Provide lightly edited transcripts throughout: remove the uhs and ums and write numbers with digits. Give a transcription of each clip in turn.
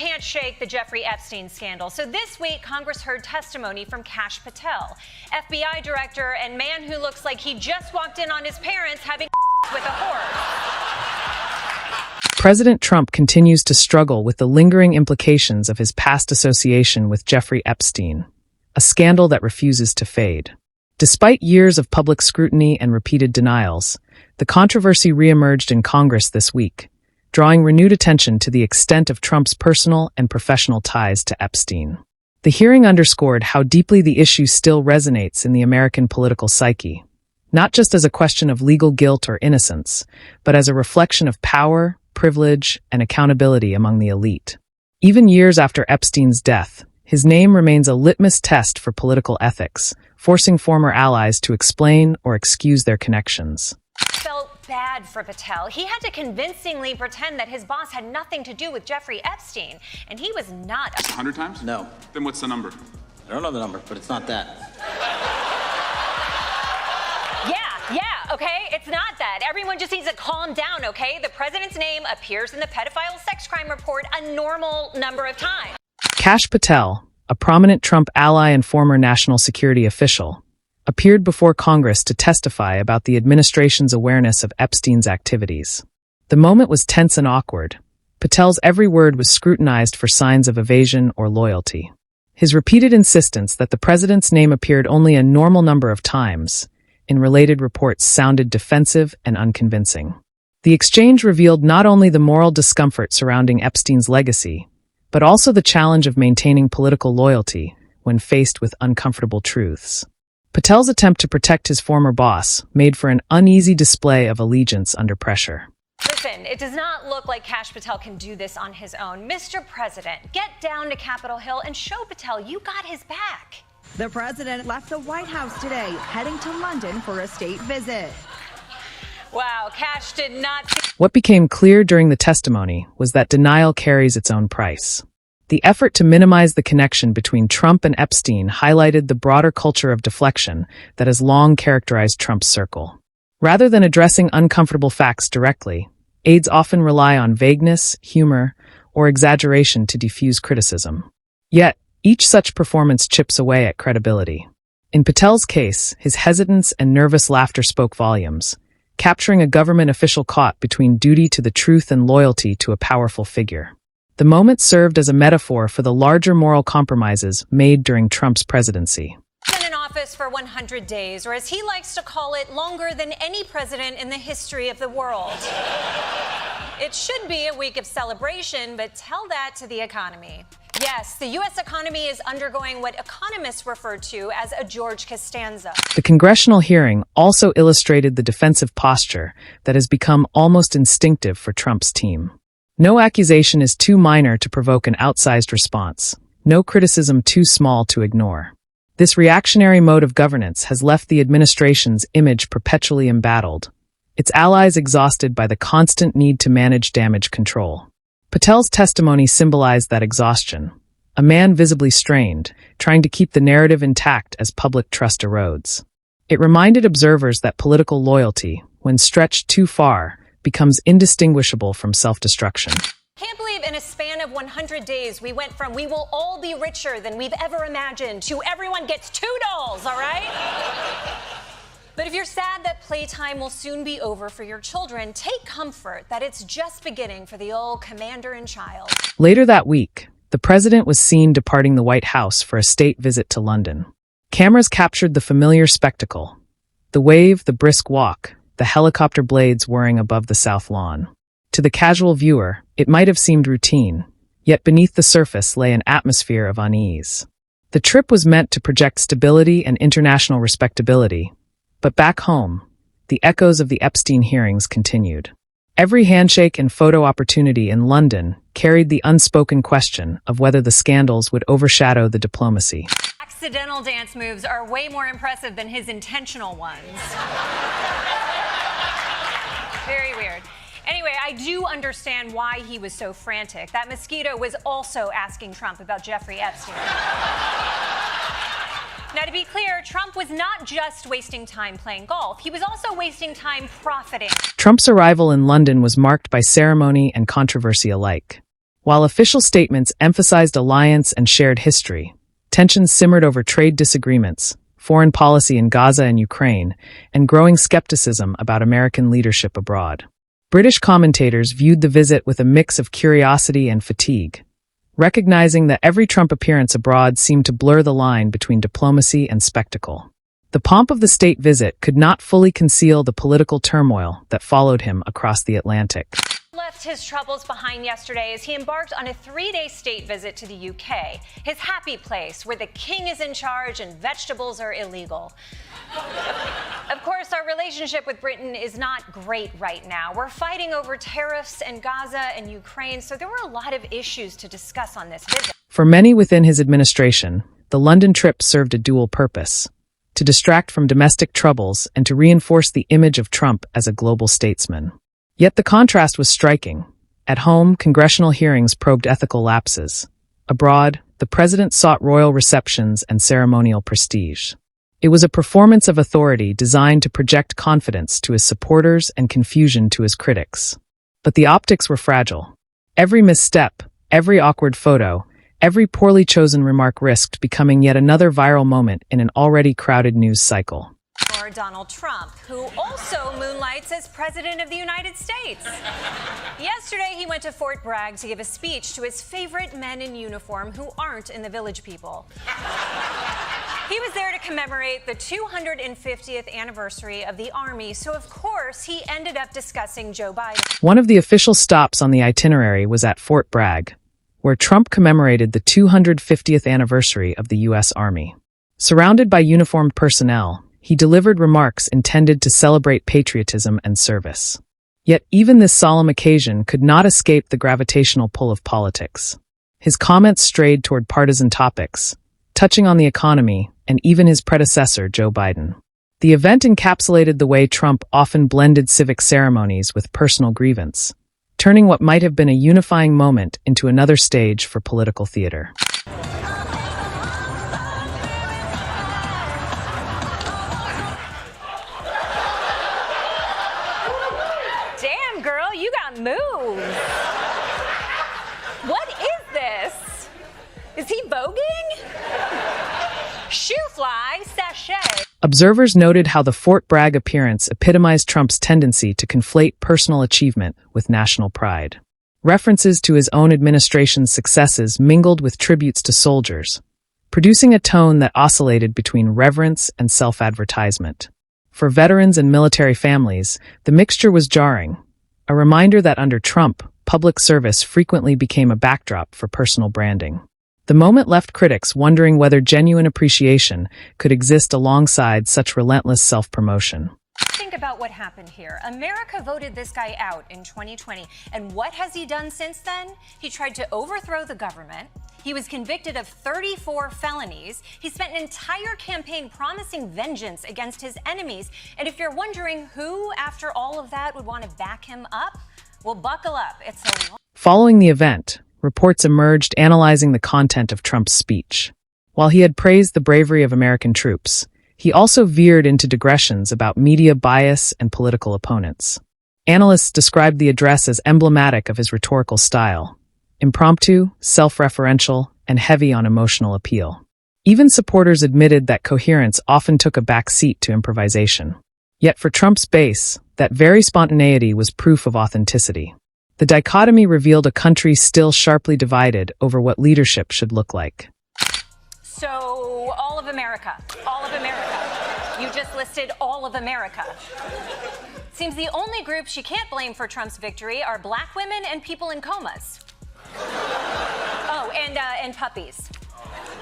can't shake the Jeffrey Epstein scandal. So this week, Congress heard testimony from Kash Patel, FBI director and man who looks like he just walked in on his parents having with a horse. President Trump continues to struggle with the lingering implications of his past association with Jeffrey Epstein, a scandal that refuses to fade. Despite years of public scrutiny and repeated denials, the controversy reemerged in Congress this week, drawing renewed attention to the extent of Trump's personal and professional ties to Epstein. The hearing underscored how deeply the issue still resonates in the American political psyche, not just as a question of legal guilt or innocence, but as a reflection of power, privilege, and accountability among the elite. Even years after Epstein's death, his name remains a litmus test for political ethics, forcing former allies to explain or excuse their connections. Felt bad for Patel. He had to convincingly pretend that his boss had nothing to do with Jeffrey Epstein, and he was not. 100 times? No. Then what's the number? I don't know the number, but it's not that. Yeah, okay? It's not that. Everyone just needs to calm down, okay? The president's name appears in the pedophile sex crime report a normal number of times. Kash Patel, a prominent Trump ally and former national security official, appeared before Congress to testify about the administration's awareness of Epstein's activities. The moment was tense and awkward. Patel's every word was scrutinized for signs of evasion or loyalty. His repeated insistence that the president's name appeared only a normal number of times in related reports sounded defensive and unconvincing. The exchange revealed not only the moral discomfort surrounding Epstein's legacy, but also the challenge of maintaining political loyalty when faced with uncomfortable truths. Patel's attempt to protect his former boss made for an uneasy display of allegiance under pressure. Listen, it does not look like Kash Patel can do this on his own. Mr. President, get down to Capitol Hill and show Patel you got his back. The president left the White House today, heading to London for a state visit. Wow, Kash did not. What became clear during the testimony was that denial carries its own price. The effort to minimize the connection between Trump and Epstein highlighted the broader culture of deflection that has long characterized Trump's circle. Rather than addressing uncomfortable facts directly, aides often rely on vagueness, humor, or exaggeration to diffuse criticism. Yet, each such performance chips away at credibility. In Patel's case, his hesitance and nervous laughter spoke volumes, capturing a government official caught between duty to the truth and loyalty to a powerful figure. The moment served as a metaphor for the larger moral compromises made during Trump's presidency. Been in office for 100 days, or as he likes to call it, longer than any president in the history of the world. It should be a week of celebration, but tell that to the economy. Yes, the U.S. economy is undergoing what economists refer to as a George Costanza. The congressional hearing also illustrated the defensive posture that has become almost instinctive for Trump's team. No accusation is too minor to provoke an outsized response, no criticism too small to ignore. This reactionary mode of governance has left the administration's image perpetually embattled, its allies exhausted by the constant need to manage damage control. Patel's testimony symbolized that exhaustion, a man visibly strained, trying to keep the narrative intact as public trust erodes. It reminded observers that political loyalty, when stretched too far, becomes indistinguishable from self-destruction. Can't believe in a span of 100 days we went from "we will all be richer than we've ever imagined" to "everyone gets $2, all right?" But if you're sad that playtime will soon be over for your children, take comfort that it's just beginning for the old commander-in-child. Later that week, the president was seen departing the White House for a state visit to London. Cameras captured the familiar spectacle: the wave, the brisk walk, the helicopter blades whirring above the South Lawn. To the casual viewer, it might have seemed routine, yet beneath the surface lay an atmosphere of unease. The trip was meant to project stability and international respectability, but back home, the echoes of the Epstein hearings continued. Every handshake and photo opportunity in London carried the unspoken question of whether the scandals would overshadow the diplomacy. Accidental dance moves are way more impressive than his intentional ones. Very weird. Anyway, I do understand why he was so frantic. That mosquito was also asking Trump about Jeffrey Epstein. Now, to be clear, Trump was not just wasting time playing golf. He was also wasting time profiting. Trump's arrival in London was marked by ceremony and controversy alike. While official statements emphasized alliance and shared history, tensions simmered over trade disagreements, foreign policy in Gaza and Ukraine, and growing skepticism about American leadership abroad. British commentators viewed the visit with a mix of curiosity and fatigue, recognizing that every Trump appearance abroad seemed to blur the line between diplomacy and spectacle. The pomp of the state visit could not fully conceal the political turmoil that followed him across the Atlantic. Left his troubles behind yesterday as he embarked on a 3-day state visit to the UK, his happy place where the king is in charge and vegetables are illegal. Of course, our relationship with Britain is not great right now. We're fighting over tariffs and Gaza and Ukraine, so there were a lot of issues to discuss on this visit. For many within his administration, the London trip served a dual purpose: to distract from domestic troubles and to reinforce the image of Trump as a global statesman. Yet the contrast was striking. At home, congressional hearings probed ethical lapses. Abroad, the president sought royal receptions and ceremonial prestige. It was a performance of authority designed to project confidence to his supporters and confusion to his critics. But the optics were fragile. Every misstep, every awkward photo, every poorly chosen remark risked becoming yet another viral moment in an already crowded news cycle. Or Donald Trump, who also moonlights as President of the United States. Yesterday, he went to Fort Bragg to give a speech to his favorite men in uniform who aren't in the Village People. He was there to commemorate the 250th anniversary of the Army, so of course he ended up discussing Joe Biden. One of the official stops on the itinerary was at Fort Bragg, where Trump commemorated the 250th anniversary of the U.S. Army. Surrounded by uniformed personnel, he delivered remarks intended to celebrate patriotism and service. Yet even this solemn occasion could not escape the gravitational pull of politics. His comments strayed toward partisan topics, touching on the economy and even his predecessor, Joe Biden. The event encapsulated the way Trump often blended civic ceremonies with personal grievance, turning what might have been a unifying moment into another stage for political theater. Damn, girl, you got moves. What is this? Is he voguing? Shoe fly sachet. Observers noted how the Fort Bragg appearance epitomized Trump's tendency to conflate personal achievement with national pride. References to his own administration's successes mingled with tributes to soldiers, producing a tone that oscillated between reverence and self-advertisement. For veterans and military families, the mixture was jarring, a reminder that under Trump, public service frequently became a backdrop for personal branding. The moment left critics wondering whether genuine appreciation could exist alongside such relentless self-promotion. Think about what happened here. America voted this guy out in 2020, and what has he done since then? He tried to overthrow the government. He was convicted of 34 felonies. He spent an entire campaign promising vengeance against his enemies. And if you're wondering who, after all of that, would want to back him up, well, buckle up. It's a long... Following the event, reports emerged analyzing the content of Trump's speech. While he had praised the bravery of American troops, he also veered into digressions about media bias and political opponents. Analysts described the address as emblematic of his rhetorical style: impromptu, self-referential, and heavy on emotional appeal. Even supporters admitted that coherence often took a back seat to improvisation. Yet for Trump's base, that very spontaneity was proof of authenticity. The dichotomy revealed a country still sharply divided over what leadership should look like. So, all of America. You just listed all of America. Seems the only groups you can't blame for Trump's victory are black women and people in comas. Oh, and puppies.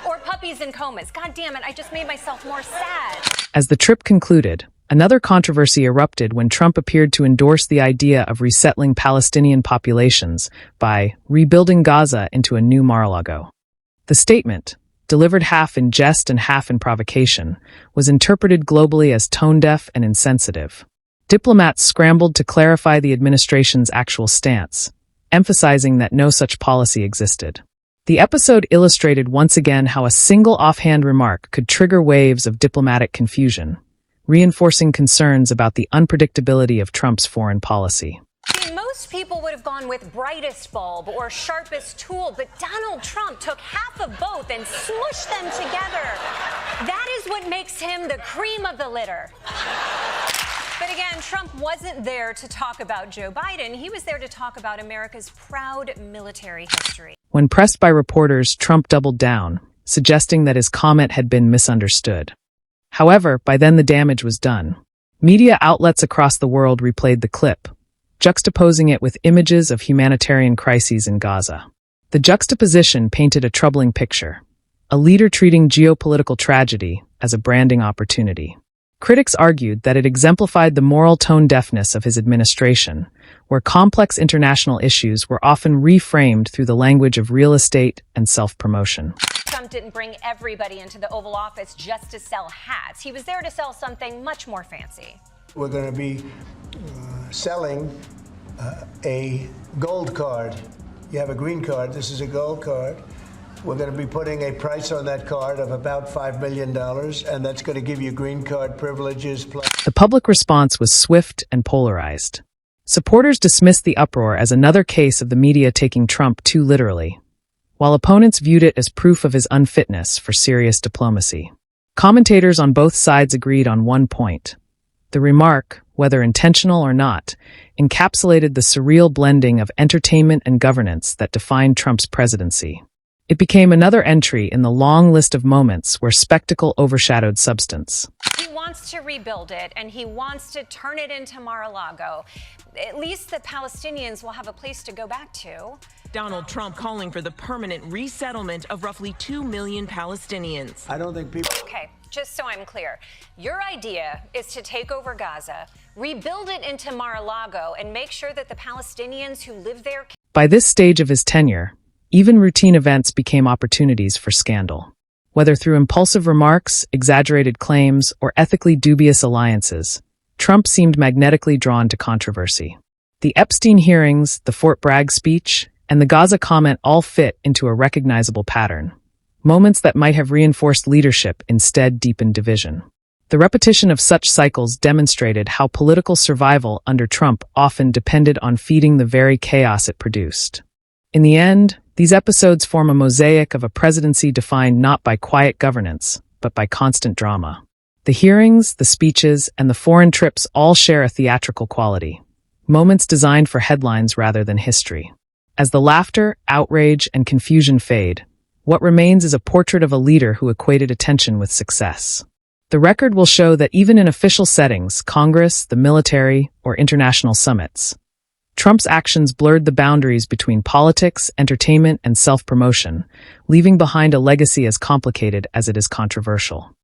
Or puppies in comas. God damn it, I just made myself more sad. As the trip concluded, another controversy erupted when Trump appeared to endorse the idea of resettling Palestinian populations by rebuilding Gaza into a new Mar-a-Lago. The statement, delivered half in jest and half in provocation, was interpreted globally as tone-deaf and insensitive. Diplomats scrambled to clarify the administration's actual stance, emphasizing that no such policy existed. The episode illustrated once again how a single offhand remark could trigger waves of diplomatic confusion, reinforcing concerns about the unpredictability of Trump's foreign policy. See, most Most people would have gone with brightest bulb or sharpest tool, but Donald Trump took half of both and smushed them together. That is what makes him the cream of the litter. But again, Trump wasn't there to talk about Joe Biden. He was there to talk about America's proud military history. When pressed by reporters, Trump doubled down, suggesting that his comment had been misunderstood. However, by then the damage was done. Media outlets across the world replayed the clip, juxtaposing it with images of humanitarian crises in Gaza. The juxtaposition painted a troubling picture, a leader treating geopolitical tragedy as a branding opportunity. Critics argued that it exemplified the moral tone-deafness of his administration, where complex international issues were often reframed through the language of real estate and self-promotion. Trump didn't bring everybody into the Oval Office just to sell hats. He was there to sell something much more fancy. We're going to be selling a gold card. You have a green card. This is a gold card. We're going to be putting a price on that card of about $5 million, and that's going to give you green card privileges. The public response was swift and polarized. Supporters dismissed the uproar as another case of the media taking Trump too literally, while opponents viewed it as proof of his unfitness for serious diplomacy. Commentators on both sides agreed on one point. The remark, whether intentional or not, encapsulated the surreal blending of entertainment and governance that defined Trump's presidency. It became another entry in the long list of moments where spectacle overshadowed substance. He wants to rebuild it, and he wants to turn it into Mar-a-Lago. At least the Palestinians will have a place to go back to. Donald Trump calling for the permanent resettlement of roughly 2 million Palestinians. I don't think people... Okay, just so I'm clear, your idea is to take over Gaza, rebuild it into Mar-a-Lago, and make sure that the Palestinians who live there... By this stage of his tenure, even routine events became opportunities for scandal. Whether through impulsive remarks, exaggerated claims, or ethically dubious alliances, Trump seemed magnetically drawn to controversy. The Epstein hearings, the Fort Bragg speech, and the Gaza comment all fit into a recognizable pattern. Moments that might have reinforced leadership instead deepened division. The repetition of such cycles demonstrated how political survival under Trump often depended on feeding the very chaos it produced. In the end, these episodes form a mosaic of a presidency defined not by quiet governance, but by constant drama. The hearings, the speeches, and the foreign trips all share a theatrical quality, moments designed for headlines rather than history. As the laughter, outrage, and confusion fade, what remains is a portrait of a leader who equated attention with success. The record will show that even in official settings, Congress, the military, or international summits, Trump's actions blurred the boundaries between politics, entertainment, and self-promotion, leaving behind a legacy as complicated as it is controversial.